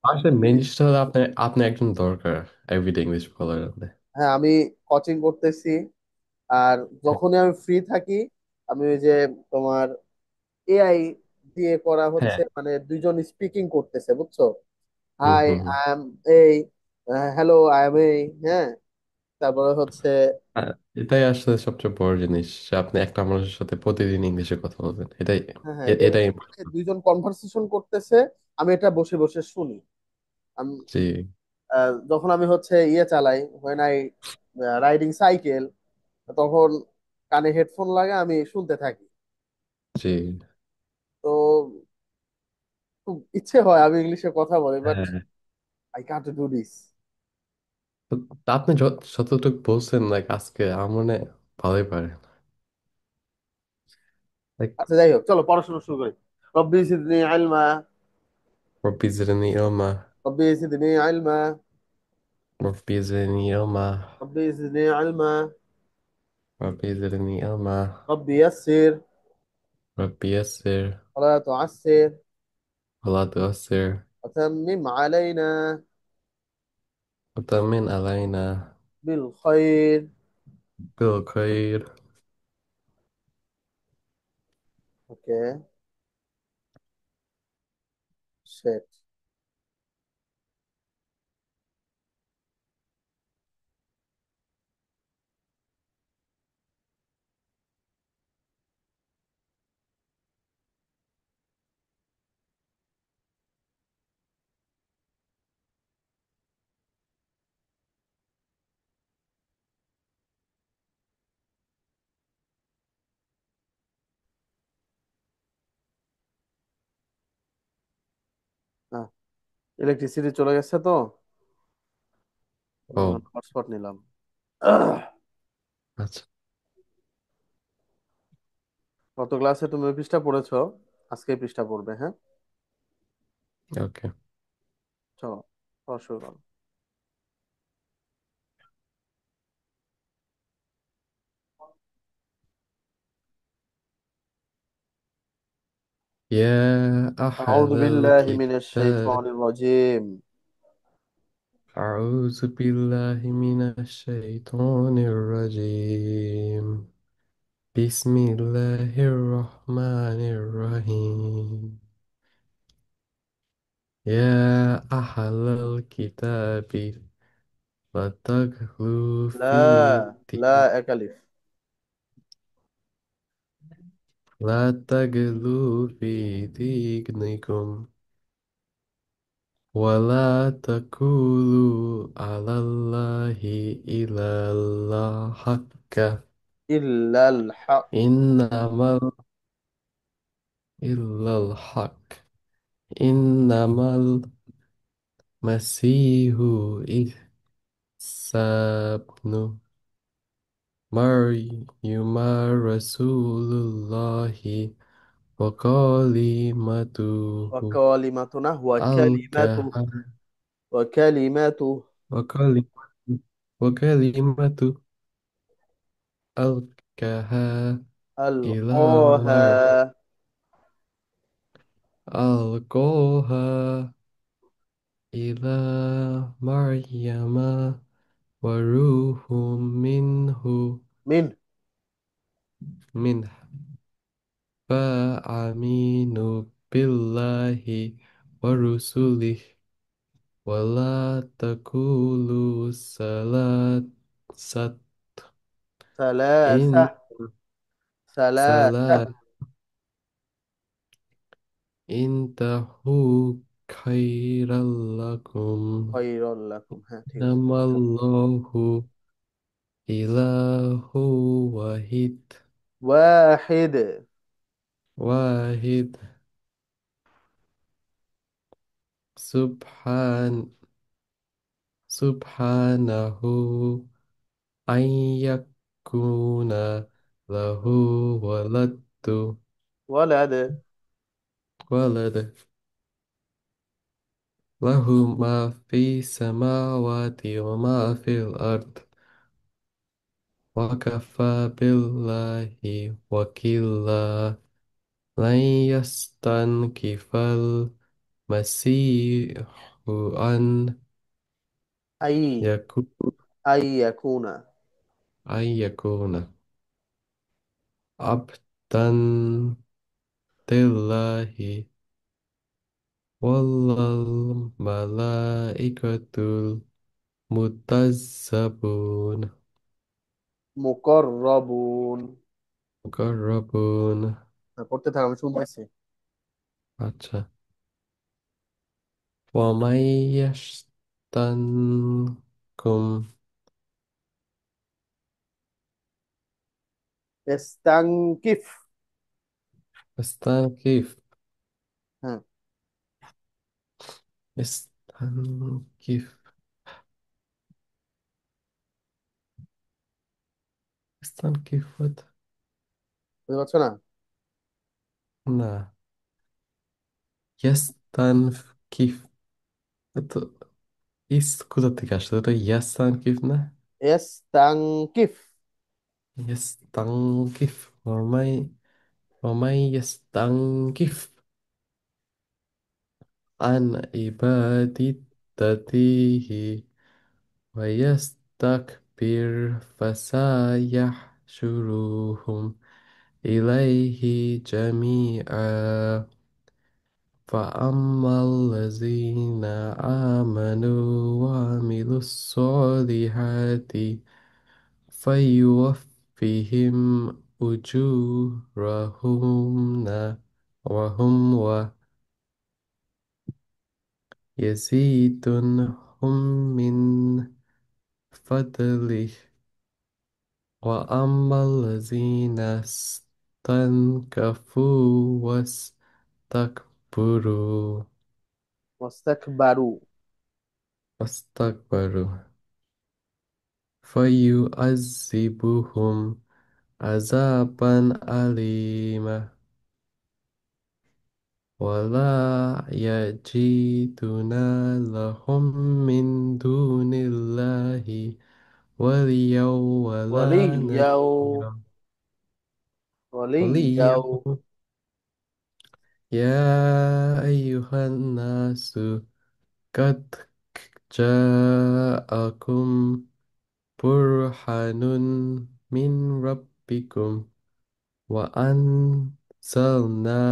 আসলে মেন জিনিসটা হলো আপনার আপনার একজন দরকার এভরিডে ইংলিশ বলার জন্য। হ্যাঁ, আমি কোচিং করতেছি। আর যখনই আমি ফ্রি থাকি, আমি ওই যে তোমার এআই দিয়ে করা হ্যাঁ। হচ্ছে, মানে দুইজন স্পিকিং করতেছে, বুঝছো? Hmm hi, hmm hmm. I am এই, হ্যালো আই এম এই, হ্যাঁ। তারপরে হচ্ছে আর এটাই আসলে সবচেয়ে বড় জিনিস যে আপনি একটা মানুষের সাথে প্রতিদিন ইংলিশে কথা বলবেন, এটাই হ্যাঁ হ্যাঁ, এটাই মানে দুইজন কনভারসেশন করতেছে, আমি এটা বসে বসে শুনি। আমি জি যখন আমি হচ্ছে ইয়ে চালাই, when I রাইডিং সাইকেল, তখন কানে হেডফোন লাগা আমি শুনতে থাকি। জি। তো খুব ইচ্ছে হয় আমি ইংলিশে কথা বলি, বাট হ্যাঁ। I can't do this. তো আপনি যতটুকু বলছেন লাইক আজকে আমার মনে হয় ভালোই পারে। লাইক আচ্ছা, যাই হোক, চলো পড়াশোনা শুরু করি। রব্বি জিদনি ইলমা। ربي زدني علما. রব্বি জিদনি ইলমা। ربي زدني علما. ربي زدني علما. ربي زدني علما. ربي يسر ربي يسر ولا تعسر ولا تؤثر وتمم علينا وتمن علينا بالخير. بالخير. ওকে, শেট। হ্যাঁ, ইলেকট্রিসিটি চলে গেছে তো ও হটস্পট নিলাম। আচ্ছা। গত ক্লাসে তুমি ওই পৃষ্ঠা পড়েছো, আজকে এই পৃষ্ঠা পড়বে, হ্যাঁ? ওকে। চলো, পড়া শুরু করো। يا أعوذ أهل بالله من الكتاب. الشيطان الرجيم. أعوذ بالله من الشيطان الرجيم. بسم الله الرحمن الرحيم. يا أهل الكتاب لا تغلوا في لا لا أكلف. لا تغلوا في دينكم ولا تقولوا على الله إلا الحق. إلا الحق. إنما إلا الحق. إنما المسيح عيسى ابن مريم رسول الله وكلمته وكلمتنا وكلمته. ألقاها وكلمته وكلمة وكلمة ألقاها إلى مريم ألقاها. ألقاها إلى مريم وروح منه من منه فآمنوا بالله ورسله ولا تقولوا ثلاثة. إن ثلاثة. ثلاثة. ثلاث انتهوا خيرا لكم. خير لكم، হ্যাঁ ঠিক আছে। إنما الله إله واحد. واحد. واحد. سبحان سبحانه أن يكون له ولد. ولد. ولد. له ما في السماوات وما في الأرض وكفى بالله وكيلا. لن يستنكف المسيح أن أي يكون أي يكون أن يكون عبدا لله والله الملائكة المتزبون مقربون. مقربون. পড়তে থাক, আমি শুনতেছি। আচ্ছা। ومن يستنكم ইস্তানকিফ। يستنكف হ্যাঁ। يستنكف يستنكف বুঝতে পারছো না? না يستنكف তো ইস কোথা থেকে আসলে এটা يستنكف না ইস্তানকিফ। يستنكف ومن يستنكف عن عبادته ويستكبر فسيحشرهم إليه جميعا فأما الذين آمنوا وعملوا الصالحات فيوفيهم أجورهم وهم ويزيدهم من فضله وأما الذين استنكفوا واستكبروا ওয়াস্তাকবারু। واستكبروا فيعذبهم عذابا أليما ولا يجدون لهم من دون الله وليا ولا ওয়ালিয়াও। نصيرا وليا ওয়ালিয়াও। يا أيها الناس قد جاءكم برهان من ربكم وأنزلنا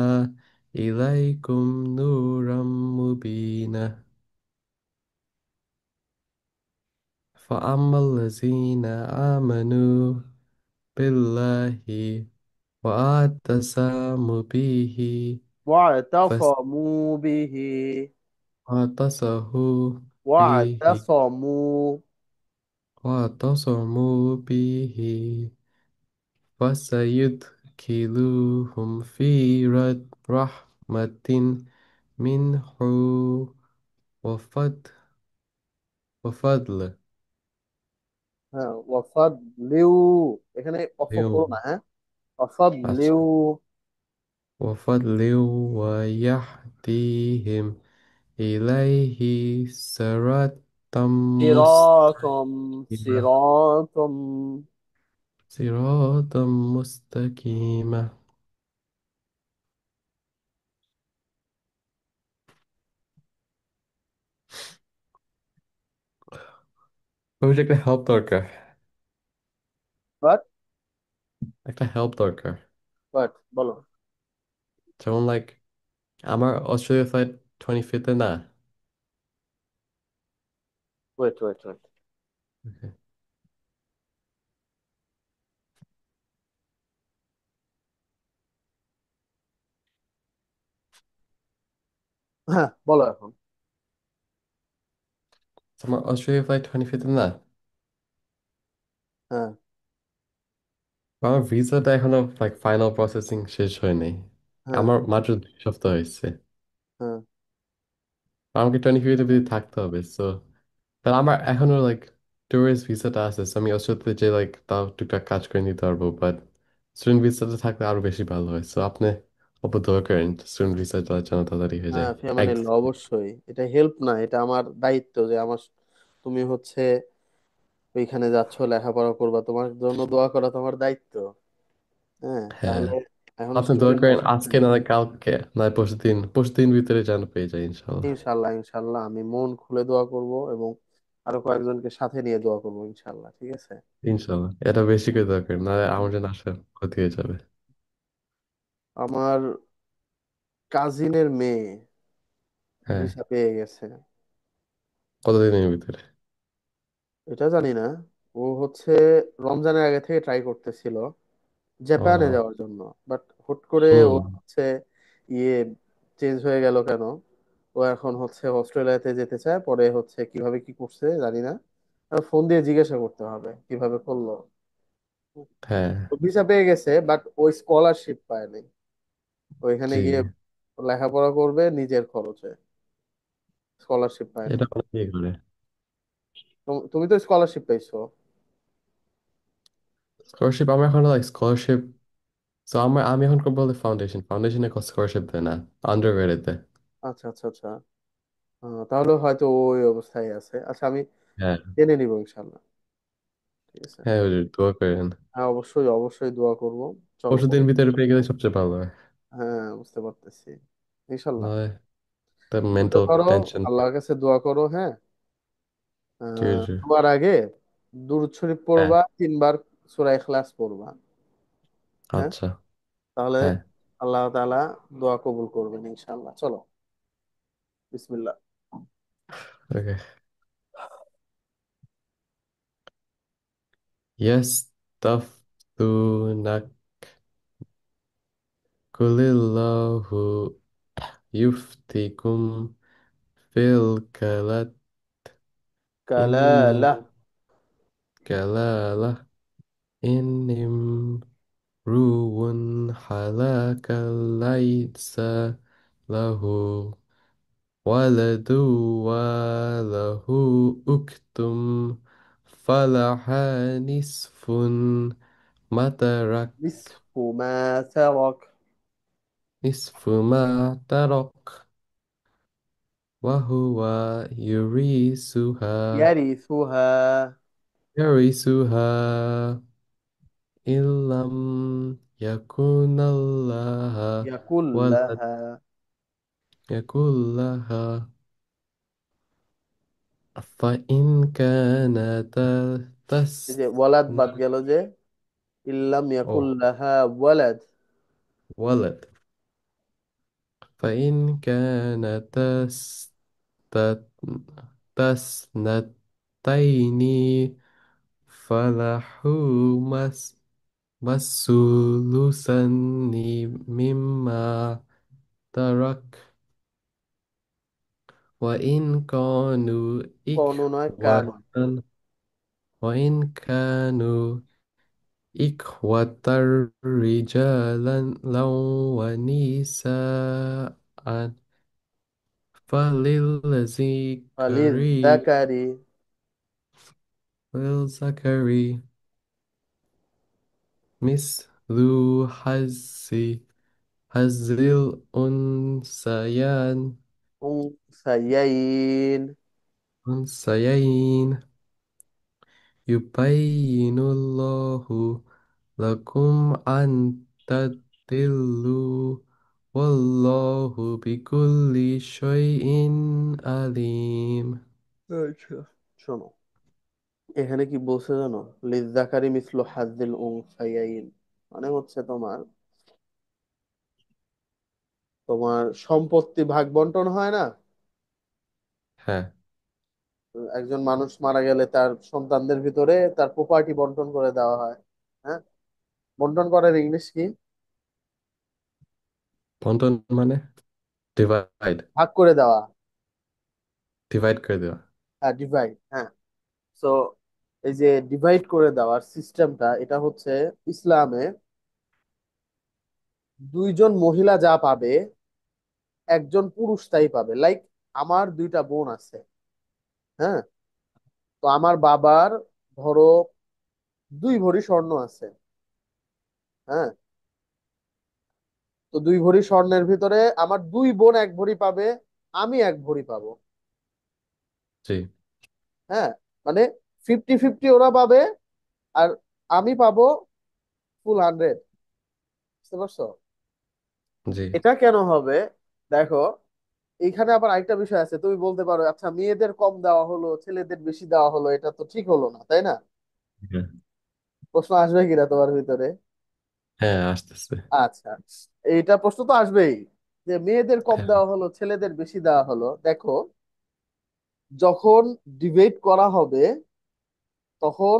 إليكم نورا مبينا فأما الذين آمنوا بالله واعتصموا به واعتصموا به. واعتصموا به واعتصموا. واعتصموا به فسيدخلوهم في رحمة منه وفضل وفضل হ্যাঁ, ওয়াফাদলিউ। এখানে অফ করো না, يوم হ্যাঁ। ওয়াফাদলিউ। وفضل ويهديهم إليه صراطا সিরাতম। مستقيما সিরাতম। صراطا مستقيما ওই যে একটা হেল্প দরকার বাট। একটা হেল্প দরকার বাট বলো। যেমন লাইক আমার অস্ট্রেলিয়া ফ্লাইট 25th এ না ওয়েট ওয়েট ওয়েট। Okay. হ্যাঁ, বলো এখন। আমার অস্ট্রেলিয়া ফ্লাইট 25th এ না হ্যাঁ। আমার ভিসাটা এখনো লাইক ফাইনাল প্রসেসিং শেষ হয় নাই হ্যাঁ। আমার মাত্র 2 সপ্তাহ হয়েছে হ্যাঁ। আমাকে 25th অব্দি থাকতে হবে সো তাহলে আমার এখনো লাইক ট্যুরিস্ট ভিসাটা আছে so আমি অস্ট্রেলিয়াতে যে লাইক তাও টুকটাক কাজ করে নিতে পারবো বাট স্টুডেন্ট ভিসাটা থাকলে আরো বেশি ভালো হয় সো আপনি দোয়া করেন স্টুডেন্ট ভিসাটা যেন তাড়াতাড়ি হয়ে যায় হ্যাঁ, এক ফিয়ামানিল্লাহ, অবশ্যই এটা হেল্প না, এটা আমার দায়িত্ব যে আমার, তুমি হচ্ছে ওইখানে যাচ্ছ, লেখাপড়া করবা, তোমার জন্য দোয়া করা তোমার দায়িত্ব। হ্যাঁ, হ্যাঁ তাহলে এখন আপনি দোয়া স্টুডেন্ট করেন লাইফ। আজকে না হয় কালকে না হয় পরশুদিন, পরশুদিন ভিতরে যেন পেয়ে যায় ইনশাল্লাহ। ইনশাল্লাহ, ইনশাল্লাহ, আমি মন খুলে দোয়া করব, এবং আরো কয়েকজনকে সাথে নিয়ে দোয়া করবো ইনশাল্লাহ, ঠিক আছে। ইনশাল্লাহ এটা বেশি করে দোয়া করেন, না হয় আমার জন্য আসার ক্ষতি হয়ে যাবে। আমার কাজিনের মেয়ে হ্যাঁ। ভিসা পেয়ে গেছে। কতদিনের ভিতরে? এটা জানি না। ও হচ্ছে রমজানের আগে থেকে ট্রাই করতেছিল জাপানে ও। যাওয়ার জন্য, বাট হুট করে ও হুম। হচ্ছে ইয়ে চেঞ্জ হয়ে গেল কেন। ও এখন হচ্ছে অস্ট্রেলিয়াতে যেতে চায়, পরে হচ্ছে কিভাবে কি করছে জানি না। ফোন দিয়ে জিজ্ঞাসা করতে হবে কিভাবে করলো। হ্যাঁ। ভিসা পেয়ে গেছে, বাট ওই স্কলারশিপ পায়নি। ওইখানে জি। গিয়ে লেখাপড়া করবে নিজের খরচে, স্কলারশিপ পায়নি। এটা অনেকেই করে। তুমি তো স্কলারশিপ পাইছো। স্কলারশিপ আমার এখন লাইক স্কলারশিপ, তো আমি এখন করবো বলে ফাউন্ডেশন, ফাউন্ডেশনে স্কলারশিপ দেয় না, আন্ডার গ্রেডে দেয়। আচ্ছা, আচ্ছা, আচ্ছা। তাহলে হয়তো ওই অবস্থায় আছে। আচ্ছা, আমি হ্যাঁ। জেনে নিবো ইনশাল্লাহ, ঠিক আছে। হ্যাঁ হুজুর দোয়া করেন। হ্যাঁ, অবশ্যই, অবশ্যই দোয়া করব। চলো। পরশুদিন ভিতরে পেয়ে গেলে সবচেয়ে ভালো হয়। হ্যাঁ, বুঝতে পারতেছি। ইনশাল্লাহ। নয় তা ধৈর্য মেন্টাল ধরো, টেনশন। আল্লাহর কাছে দোয়া করো, হ্যাঁ। জি হুজুর। তোমার আগে দুরূদ শরীফ হ্যাঁ। পড়বা, 3 বার সূরা ইখলাস পড়বা। হ্যাঁ, আচ্ছা। তাহলে হ্যাঁ। আল্লাহ তাআলা দোয়া কবুল করবেন ইনশাআল্লাহ। চলো, বিসমিল্লাহ। ওকে। يستفتونك قل الله يفتيكم في الكلالة إن كلالة. كلالة إن امرؤ هلك ليس له ولد وله أخت فلها نصف ما ترك، نصف ما ترك. نصف ما ترك وهو يورثها، يرثها. يورثها إن لم يكن لها يقول ولد، لها. يكن لها، فإن كانت এই যে ওয়ালাদ বাদ تسنى গেল যে, ইল্লাম ইয়াকুল أو লাহা ওয়ালাদ। ولد، فإن كانت تسنتين فلهما الثلثان مما ترك، وإن كانوا কোনো নয় কানু। إخوة، وإن كانوا إخوة رجالا لو ونساء فللذكر فللذكر. والذكر مثل حظ الأنثيين، أنثيين. أنثيين يبين الله لكم أن تضلوا والله بكل شيء عليم. আচ্ছা, শোনো, এখানে কি বলছে জানো? লিযযাকারি মিসলু হাজ্জিল উনসায়াইন, মানে হচ্ছে তোমার তোমার সম্পত্তি ভাগ বন্টন হয় না। হ্যাঁ। একজন মানুষ মারা গেলে তার সন্তানদের ভিতরে তার প্রপার্টি বন্টন করে দেওয়া হয়। হ্যাঁ, বন্টন করার ইংলিশ কি? বন্টন মানে ডিভাইড, ভাগ করে দেওয়া। ডিভাইড করে দেওয়া। হ্যাঁ, ডিভাইড, হ্যাঁ। সো এই যে ডিভাইড করে দেওয়ার সিস্টেমটা, এটা হচ্ছে ইসলামে 2জন মহিলা যা পাবে, একজন পুরুষ তাই পাবে। লাইক, আমার 2টা বোন আছে। হ্যাঁ, তো আমার বাবার ধরো 2 ভরি স্বর্ণ আছে। হ্যাঁ, তো 2 ভরি স্বর্ণের ভিতরে আমার 2 বোন 1 ভরি পাবে, আমি 1 ভরি পাবো। জি। হ্যাঁ, মানে 50-50 ওরা পাবে, আর আমি পাবো ফুল 100। বুঝতে পারছো? জি। এটা কেন হবে? দেখো, এইখানে আবার আরেকটা বিষয় আছে। তুমি বলতে পারো আচ্ছা মেয়েদের কম দেওয়া হলো ছেলেদের বেশি দেওয়া হলো, এটা তো ঠিক হলো না, তাই না? হ্যাঁ, প্রশ্ন আসবে কিনা তোমার ভিতরে? হ্যাঁ, আসতেছে। আচ্ছা, এইটা প্রশ্ন তো আসবেই যে মেয়েদের কম হ্যাঁ, দেওয়া হলো ছেলেদের বেশি দেওয়া হলো। দেখো, যখন ডিবেট করা হবে তখন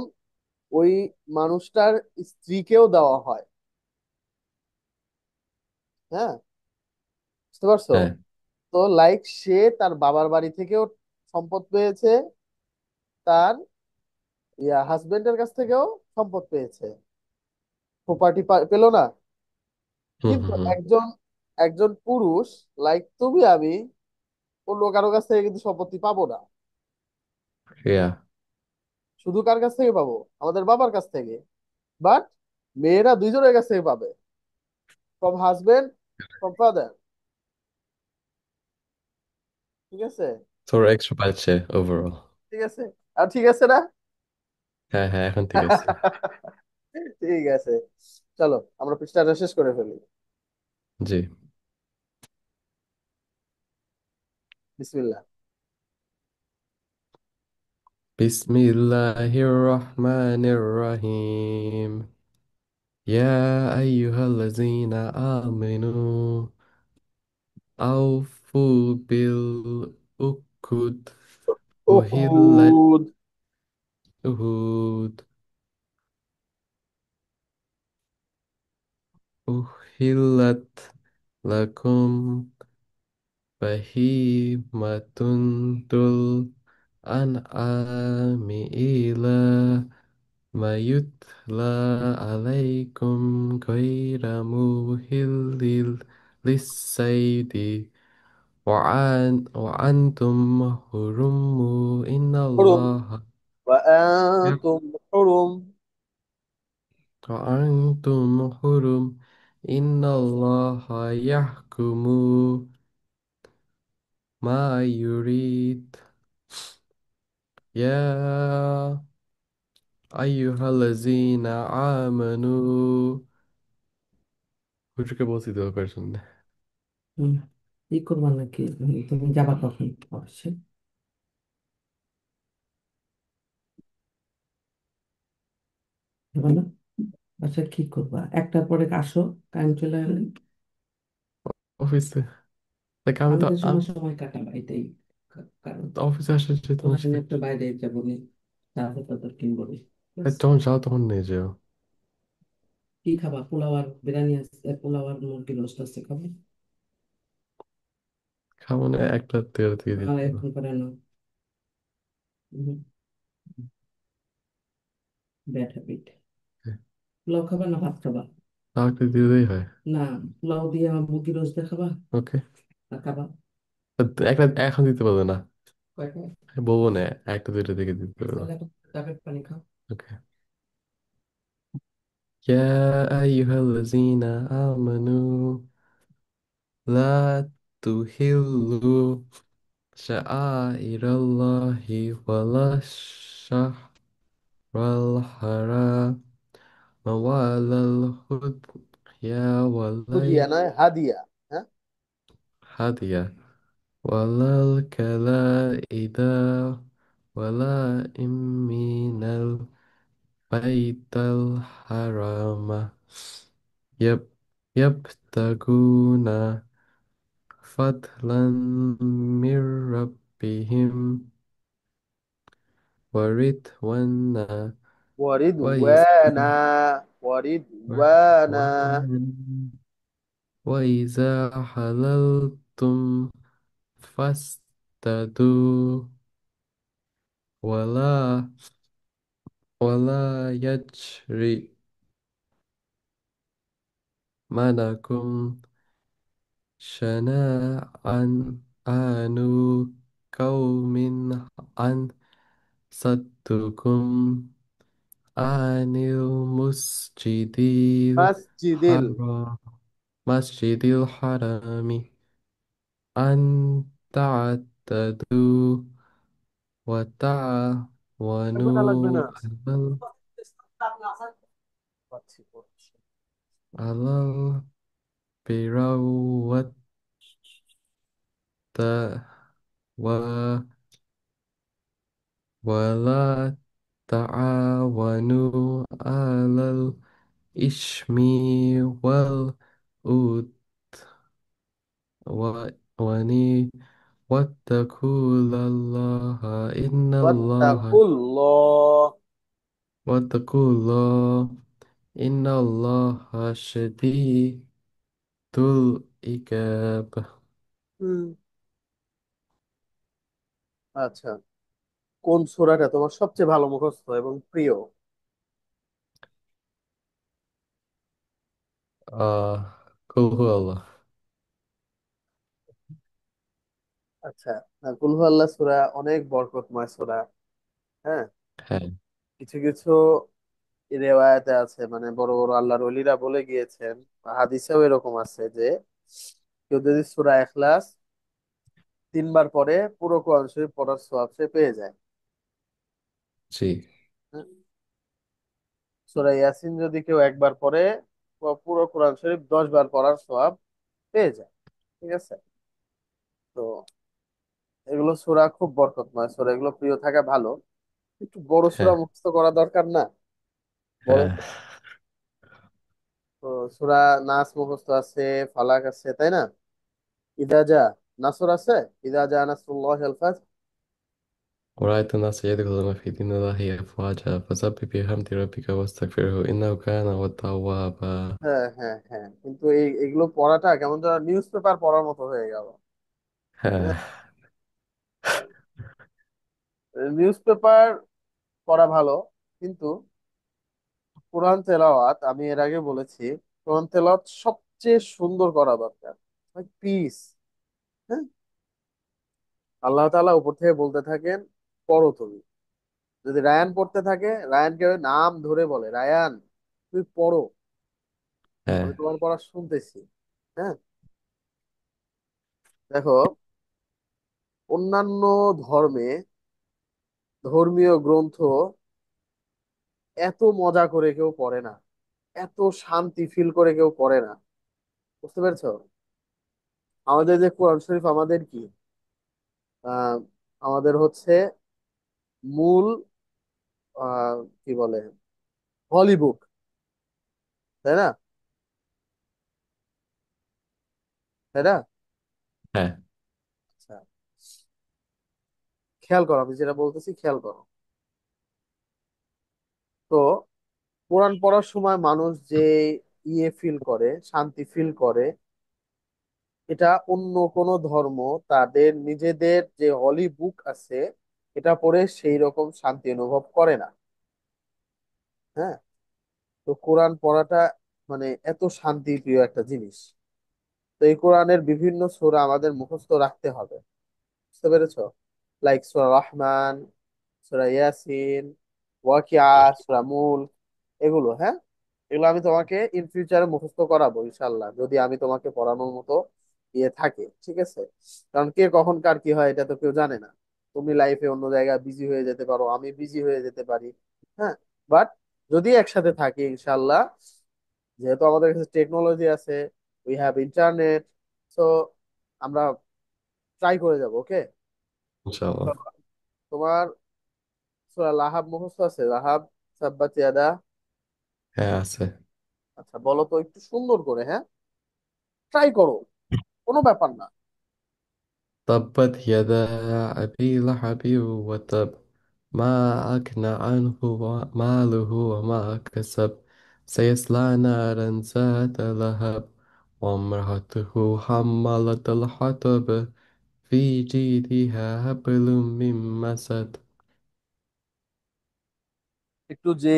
ওই মানুষটার স্ত্রীকেও দেওয়া হয়। হ্যাঁ, বুঝতে পারছো? হ্যাঁ। তো লাইক সে তার বাবার বাড়ি থেকেও সম্পদ পেয়েছে, তার হাজবেন্ডের কাছ থেকেও সম্পদ পেয়েছে, প্রপার্টি পেলো না? হুম, কিন্তু হুম, হুম। একজন একজন পুরুষ লাইক তুমি আমি অন্য কারো কাছ থেকে কিন্তু সম্পত্তি পাবো না। ইয়া। শুধু কার কাছ থেকে পাবো? আমাদের বাবার কাছ থেকে। বাট মেয়েরা দুইজনের কাছ থেকে পাবে, ফ্রম হাজবেন্ড, ফ্রম ফাদার। ঠিক আছে? তোর এক্সট্রা পাচ্ছে ওভারঅল। ঠিক আছে, আর ঠিক আছে না? হ্যাঁ, হ্যাঁ, এখন ঠিক আছে। ঠিক আছে, চলো আমরা পৃষ্ঠাটা শেষ করে ফেলি। জি। বিসমিল্লাহ। বিসমিল্লাহির রহমানির রহিম। يا أيها الذين آمنوا أوفوا بالعقود. أهلت উহুদ। أهود أهلت لكم بهيمة الأنعام إلى ما يتلى عليكم غير مهل للصيد وأنتم حرم إن হুরুম الله يح- وأنتم حرم وأنتم حرم إن الله يحكم ما يريد. يا أيها الذين آمنوا হুজুরকে বলছি তো কয়েকজন। হুম, ই করবা নাকি? তুমি যাবা কখন অফিসে? যাবা না? আচ্ছা, কি করবা? একটার পরে আসো, টাইম চলে গেলে অফিসে আমি তো আমাদের জন্য সময় কাটাবা, এটাই কারণ। অফিসে আসলে যে তোমার তোমার জন্য সাথে একটু বাইরে যাবো নি, তারপর তারপর কিনবো নি। ব্যাস। যখন যাও তখন নিয়ে যাও। কি খাবা? পোলাও আর বিরিয়ানি আছে, পোলাও আর মুরগি রোস্ট আছে, খাবে? খাবো না, একটা তেরো থেকে আর দিতে হবে। এখন করে না, ব্যাড হ্যাবিট। পোলাও খাবা না ভাত খাবা? তাও একটা দিতেই হয়। না, পোলাও দিয়ে আমার মুরগি রোস্ট দেখাবা ওকে। আর খাবা? একটা এখন দিতে পারবে না। কয়টা? বলবো না, একটা দুইটা থেকে দিতে পারবো। তাহলে এখন ডাবের পানি খাও। ওকে। يا أيها الذين آمنوا لا تحلوا شعائر الله ولا الشهر الحرام ولا الهدي ولا হুদিয়া নয়, হাদিয়া। হ্যাঁ। الهدي ولا الكلائد ولا من البيت الحرام يب يبتغون فضلا من ربهم ورضوانا وإذا ওয়ারিদওয়ানা ওয়ারিদওয়ানা وإذا حللتم فاصطادوا ولا يجرمنكم شنآن آن قوم أن صدوكم عن المسجد মাসজিদিল الحرام مسجد الحرام أن تعتدوا লাগবে না লাগবে وتعاونوا না। على بروت و ولا تعاونوا على الإثم والعدوان واتقوا الله إن الله ওয়াত্তাকুল্লাহ। واتقوا الله إن الله شديد العقاب. হুম। আচ্ছা, কোন সূরাটা তোমার সবচেয়ে ভালো মুখস্থ এবং প্রিয়? قل هو الله. আচ্ছা, কুল হু আল্লাহ সূরা অনেক বরকতময় সূরা। হ্যাঁ, হ্যাঁ। কিছু কিছু রেওয়ায়াতে আছে, মানে বড় বড় আল্লাহর ওলিরা বলে গিয়েছেন, বা হাদিসেও এরকম আছে যে কেউ যদি সূরা ইখলাস 3 বার পড়ে পুরো কোরআন শরীফ পড়ার সওয়াব সে পেয়ে যায়। জি। হ্যাঁ? সূরা ইয়াসিন যদি কেউ 1 বার পড়ে পুরো কোরআন শরীফ 10 বার পড়ার সওয়াব পেয়ে যায়। ঠিক আছে? তো এগুলো সূরা খুব বরকতময় সূরা, এগুলো প্রিয় থাকা ভালো। একটু বড় সূরা হ্যাঁ। মুখস্থ করা দরকার না? বলো হ্যাঁ। তো। তো সূরা নাস মুখস্থ আছে, ফালাক আছে, তাই না? ইদা যা নাসর আছে, ইদা যা নাসরুল্লাহ আল ফাতহ। ورأيت الناس يدخلون في دين الله أفواجا فسبح بحمد ربك واستغفره إنه كان توابا. হ্যাঁ হ্যাঁ হ্যাঁ, কিন্তু এগুলো পড়াটা কেমন যেন নিউজ পেপার পড়ার মতো হয়ে গেল। হ্যাঁ। নিউজ পেপার পড়া ভালো, কিন্তু কোরআন তেলাওয়াত আমি এর আগে বলেছি, কোরআন তেলাওয়াত সবচেয়ে সুন্দর করা দরকার। পিস। হ্যাঁ, আল্লাহ তাআলা উপর থেকে বলতে থাকেন, পড়ো তুমি। যদি রায়ান পড়তে থাকে, রায়ানকে নাম ধরে বলে, রায়ান তুই পড়ো, হ্যাঁ। আমি তোমার পড়া শুনতেছি। হ্যাঁ, দেখো, অন্যান্য ধর্মে ধর্মীয় গ্রন্থ এত মজা করে কেউ পড়ে না, এত শান্তি ফিল করে কেউ পড়ে না। বুঝতে পেরেছো? আমাদের যে কোরআন শরীফ, আমাদের কি আহ আমাদের হচ্ছে মূল কি বলে, হলি বুক, তাই না? তাই না? হ্যাঁ। আচ্ছা, খেয়াল করো, আমি যেটা বলতেছি খেয়াল করো। তো কোরআন পড়ার সময় মানুষ যে ফিল করে, শান্তি ফিল করে, এটা অন্য কোন ধর্ম তাদের নিজেদের যে হলি বুক আছে এটা পড়ে সেই রকম শান্তি অনুভব করে না। হ্যাঁ, তো কোরআন পড়াটা মানে এত শান্তি প্রিয় একটা জিনিস। তো এই কোরআনের বিভিন্ন সূরা আমাদের মুখস্থ রাখতে হবে। বুঝতে পেরেছো? লাইক সূরা রহমান, সূরা ইয়াসিন, ওয়াকিয়া, সূরা মুল, এগুলো। হ্যাঁ, এগুলো আমি তোমাকে ইন ফিউচারে মুখস্থ করাবো ইনশাল্লাহ, যদি আমি তোমাকে পড়ানোর মতো থাকে। ঠিক আছে? কারণ কে কখন কার কি হয় এটা তো কেউ জানে না। তুমি লাইফে অন্য জায়গায় বিজি হয়ে যেতে পারো, আমি বিজি হয়ে যেতে পারি। হ্যাঁ, বাট যদি একসাথে থাকি ইনশাল্লাহ, যেহেতু আমাদের কাছে টেকনোলজি আছে, উই হ্যাভ ইন্টারনেট, সো আমরা ট্রাই করে যাব। ওকে? ইনশাআল্লাহ। তোমার সূরা লাহাব মুখস্থ আছে? লাহাব, সাব্বাত ইয়াদা। হ্যাঁ আছে। আচ্ছা, বলো তো একটু সুন্দর করে। হ্যাঁ, ট্রাই করো, কোনো ব্যাপার না। تبت يدا أبي لهب وتب ما أغنى عنه ماله وما كسب سيصلى نارا ذات لهب وامرأته حمالة الحطب في جيدها حبل من مسد. একটু যে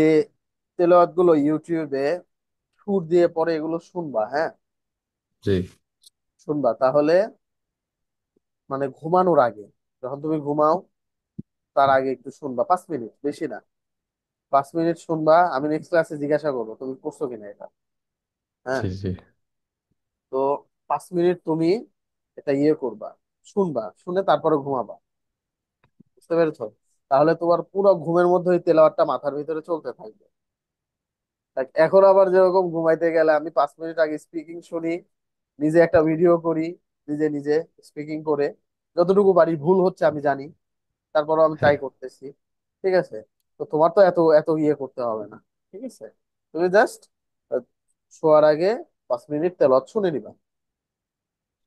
তেলাওয়াত গুলো ইউটিউবে সুর দিয়ে পরে এগুলো শুনবা। হ্যাঁ, জি। শুনবা তাহলে, মানে ঘুমানোর আগে, যখন তুমি ঘুমাও তার আগে একটু শুনবা, 5 মিনিট, বেশি না। 5 মিনিট শুনবা, আমি নেক্সট ক্লাসে জিজ্ঞাসা করবো তুমি করছো কিনা এটা। হ্যাঁ, জি। জি। তো 5 মিনিট তুমি এটা করবা, শুনবা, শুনে তারপরে ঘুমাবা। বুঝতে পেরেছো? তাহলে তোমার পুরো ঘুমের মধ্যে ওই তেলাওয়াতটা মাথার ভিতরে চলতে থাকবে। এখন আবার যেরকম ঘুমাইতে গেলে আমি 5 মিনিট আগে স্পিকিং শুনি, নিজে একটা ভিডিও করি, নিজে নিজে স্পিকিং করে, যতটুকু পারি, ভুল হচ্ছে আমি জানি, তারপরও আমি ট্রাই হ্যাঁ করতেছি। ঠিক আছে? তো তোমার তো এত এত ইয়ে করতে হবে না। ঠিক আছে? তুমি জাস্ট শোয়ার আগে 5 মিনিট তেলাওয়াত শুনে নিবা,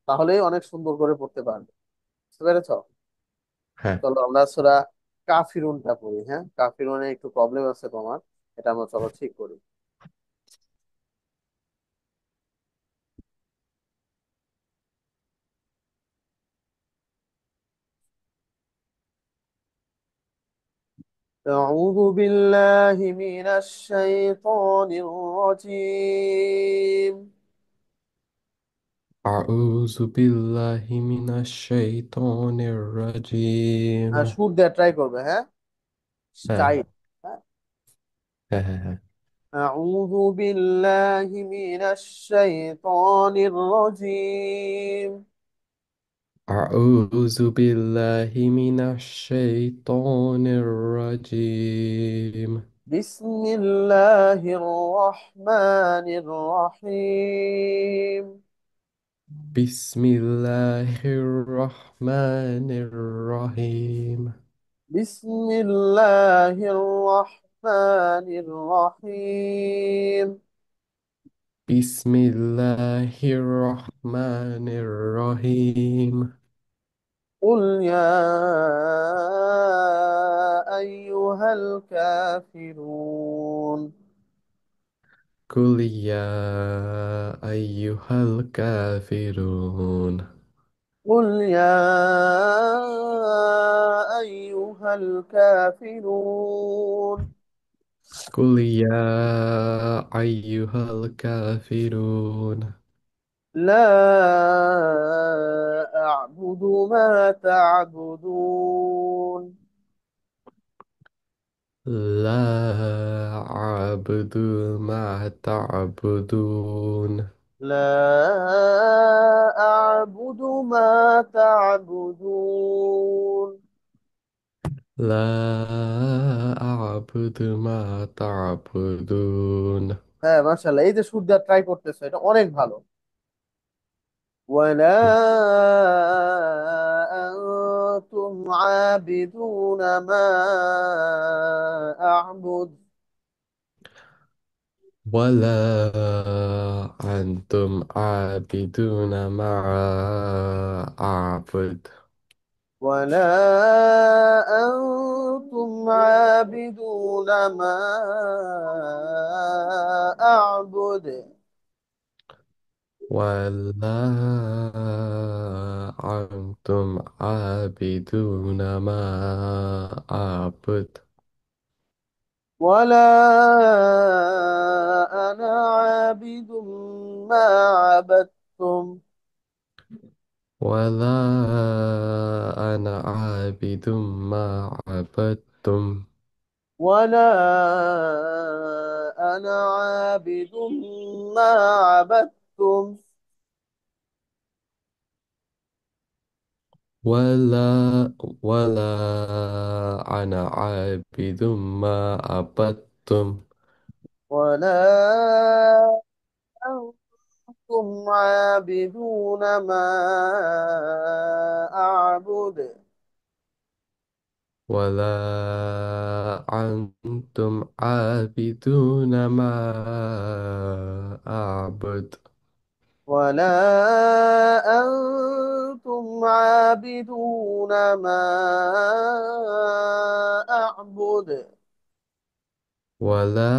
তাহলেই অনেক সুন্দর করে পড়তে পারবে। বুঝতে পেরেছ? হ্যাঁ। চলো আমরা সূরা কাফিরুনটা পড়ি। হ্যাঁ, কাফিরুনে একটু প্রবলেম আছে তোমার, এটা আমরা চলো ঠিক করি। أعوذ بالله من الشيطان الرجيم. أعوذ بالله من الشيطان الرجيم. সুর দিয়ে ট্রাই করবে, হ্যাঁ, হ্যাঁ স্টাইল। হ্যাঁ। হ্যাঁ হ্যাঁ হ্যাঁ। أعوذ بالله من الشيطان الرجيم. أعوذ بالله من الشيطان الرجيم. بسم الله الرحمن الرحيم. بسم الله الرحمن الرحيم. بسم الله الرحمن الرحيم. بسم الله الرحمن الرحيم. قل يا أيها الكافرون. قل يا أيها الكافرون. قل يا أيها الكافرون. قل يا أيها الكافرون. لا أعبد ما تعبدون. لا أعبد ما تعبدون. لا أعبد ما تعبدون. لا أعبد ما تعبدون. হ্যাঁ, মাশাআল্লাহ, এই যে সুর দেওয়ার ট্রাই করতেছো, এটা অনেক ভালো। ولا أنتم عابدون ما أعبد. ولا أنتم عابدون ما أعبد. ولا أنتم عابدون ما أعبد. ولا أنتم عابدون ما أعبد. ولا أنا عابد ما عبدتم. ولا أنا عابد ما عبدتم. ولا أنا عابد ما عبدتم. ولا أنا عابد ما عبدتم. ولا أنتم عابدون ما أعبد. ولا أنتم عابدون ما أعبد. ولا أنتم عابدون ما أعبد. ولا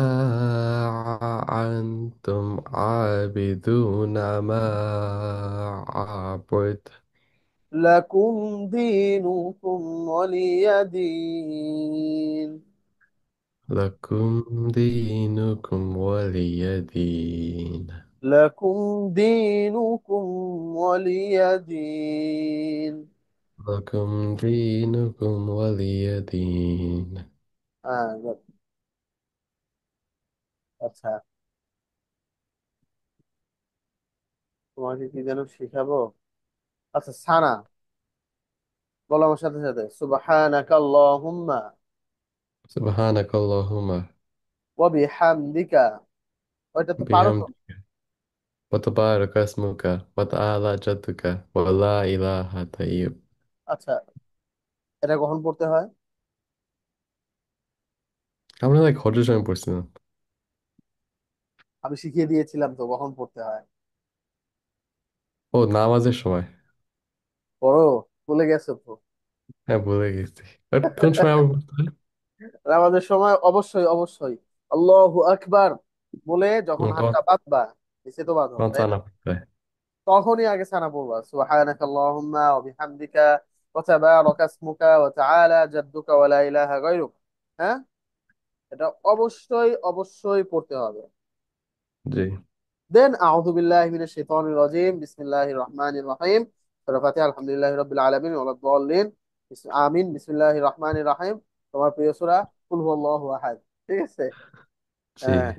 أنتم عابدون ما أعبد. لكم دينكم ولي دين. لكم دينكم ولي دين. لكم دينكم ولي دين. لكم دينكم ولي دين. good. আচ্ছা, তোমাকে কি যেন শিখাবো। আচ্ছা, সানা বলো আমার সাথে সাথে, সুবহানাকা আল্লাহুম্মা سبحانك اللهم ওয়া বিহামদিকা। ওইটা তো পারো তো? بحمدك. وتبارك اسمك وتعالى جدك ولا إله طيب. আচ্ছা, এটা কখন পড়তে হয়? আমরা লাইক হজের সময় পড়ছিলাম। আমি শিখিয়ে দিয়েছিলাম তো কখন পড়তে হয়। ও, নামাজের সময়। পড়ো, ভুলে গেছো তো? হ্যাঁ, ভুলে গেছি। বাট কোন সময় আবার পড়তে হয়? নামাজের সময় অবশ্যই অবশ্যই আল্লাহু আকবার বলে যখন তখন হাতটা বাঁধবা, নিচে তো বাঁধো, তখন তাই না? চানা পড়তে হয়। তখনই আগে সানা পড়বা, সুবহানাকা আল্লাহুম্মা ওয়া বিহামদিকা ওয়া তাবারাকা ইসমুকা ওয়া তাআলা জাদ্দুকা ওয়া লা ইলাহা গায়রুক। হ্যাঁ, এটা অবশ্যই অবশ্যই পড়তে হবে। জি। দেন আউযু বিল্লাহি মিনাশ শাইতানির রাজিম, বিসমিল্লাহির রহমানির রহিম। সূরা ফাতিহা, আলহামদুলিল্লাহি রাব্বিল আলামিন ওয়া লাদ-দাল্লিন, আমিন, বিসমিল্লাহির রহমানির রহিম। তোমার প্রিয় সূরা কুল হুয়াল্লাহু আহাদ। ঠিক আছে? জি। হ্যাঁ,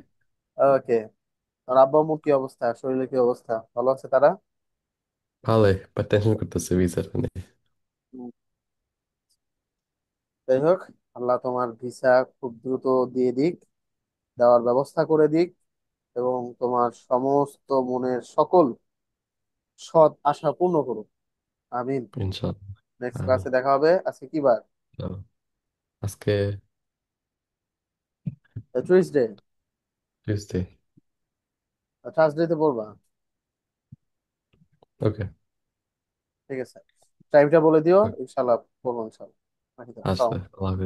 ওকে। আর আব্বু আম্মুর কি অবস্থা, শরীরের কি অবস্থা, ভালো আছে তারা? ভালোই, বাট টেনশন করতেছে ভিসাটা নিয়ে। হুম, যাই হোক, আল্লাহ তোমার ভিসা খুব দ্রুত দিয়ে দিক, দেওয়ার ব্যবস্থা করে দিক, এবং তোমার সমস্ত মনের সকল সৎ আশা পূর্ণ করুক। আমিন। ইনশাল্লাহ। নেক্সট আমি ক্লাসে দেখা হবে। আজকে কি বার? চলো, আজকে টুইসডে। টিউসডে। থার্সডে তে পড়বা? ওকে। ঠিক আছে, টাইমটা বলে দিও, ইনশাল্লাহ পড়বো ইনশাল্লাহ। রাখি দাও। আচ্ছা, আসসালামু আল্লাহ হাফেজ।